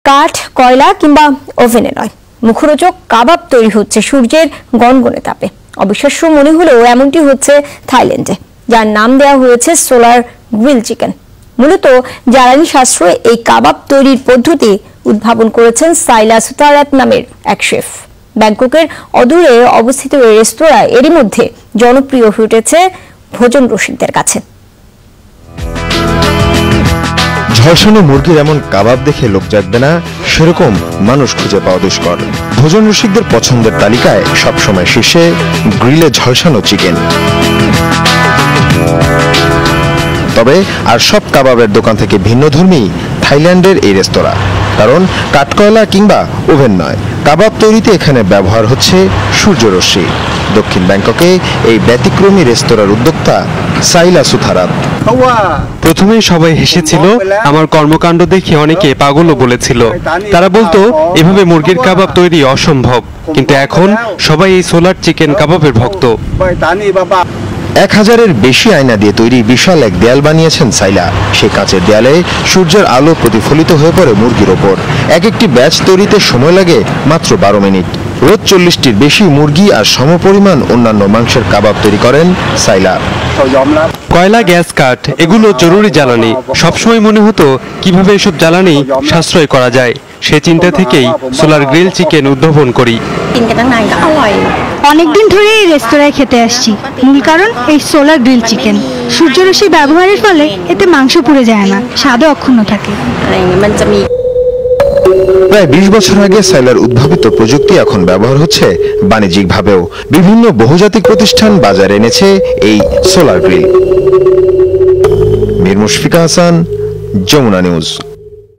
কাঠ, কয়লা কিংবা ওভেনে নয়, মুখরোচক কাবাব তৈরি হচ্ছে সূর্যের গনগনে তাপে। অবিশ্বাস্য মনে হলেও এমনটি হচ্ছে থাইল্যান্ডে, যার নাম দেওয়া হয়েছে সোলার গ্রিল চিকেন। মূলত জ্বালানি সাশ্রয়ে এই কাবাব তৈরির পদ্ধতি উদ্ভাবন করেছেন সাইলা সুতারাত নামের এক শেফ। ব্যাংককের অদূরে অবস্থিত এই রেস্তোরাঁ এরই মধ্যে জনপ্রিয় হয়ে উঠেছে ভোজন রসিকদের কাছে। ঝলসানো মুরগির এমন কাবাব দেখে লোক জাগবে না, সেরকম মানুষ খুঁজে পাওয়া দুষ্কর। ভোজন রসিকদের পছন্দের তালিকায় সবসময় শীর্ষে গ্রিলে ঝলসানো চিকেন। তবে আর সব কাবাবের দোকান থেকে ভিন্নধর্মী থাইল্যান্ডের এই রেস্তোরাঁ, কারণ কাঠকয়লা কিংবা ওভেন নয়, কাবাব তৈরিতে এখানে ব্যবহার হচ্ছে সূর্যরশ্মি। দক্ষিণ ব্যাংককে এই ব্যতিক্রমী রেস্তোরাঁর উদ্যোক্তা সাইলা সুতারাত। প্রথমে সবাই হেসেছিল, আমার কর্মকাণ্ড দেখে অনেকে পাগলও বলেছিল। তারা বলতো এভাবে মুরগির কাবাব তৈরি অসম্ভব, কিন্তু এখন সবাই এই সোলার চিকেন কাবাবের ভক্ত। 1000-এর বেশি আয়না দিয়ে তৈরি বিশাল এক দেয়াল বানিয়েছেন সাইলা। সেই কাঁচের দেয়ালে সূর্যের আলো প্রতিফলিত হয়ে পড়ে মুরগির ওপর। এক একটি ব্যাচ তৈরিতে সময় লাগে মাত্র 12 মিনিট। রোজ 40টির বেশি মুরগি আর সমপরিমাণ অন্যান্য মাংসের কাবাব তৈরি করেন সাইলা। কয়লা, গ্যাস, কাঠ এগুলো জরুরি জ্বালানি। সবসময় মনে হতো কিভাবে এসব জ্বালানি সাশ্রয় করা যায়। সে চিন্তা থেকেই সোলার গ্রিল চিকেন উদ্ভাবন করি। অনেকদিন ধরে এই রেস্তোরাঁয় খেতে আসছি, মূল কারণ এই সোলার গ্রিল চিকেন। সূর্যরশ্মি ব্যবহারের ফলে এতে মাংস পুড়ে যায় না, স্বাদও অক্ষুণ্ণ থাকে। প্রায় 20 বছর আগে সাইলার উদ্ভাবিত প্রযুক্তি এখন ব্যবহার হচ্ছে বাণিজ্যিকভাবেও। বিভিন্ন বহুজাতিক প্রতিষ্ঠান বাজারে এনেছে এই solar grill. Mir Mushfika Hasan, Jamuna news.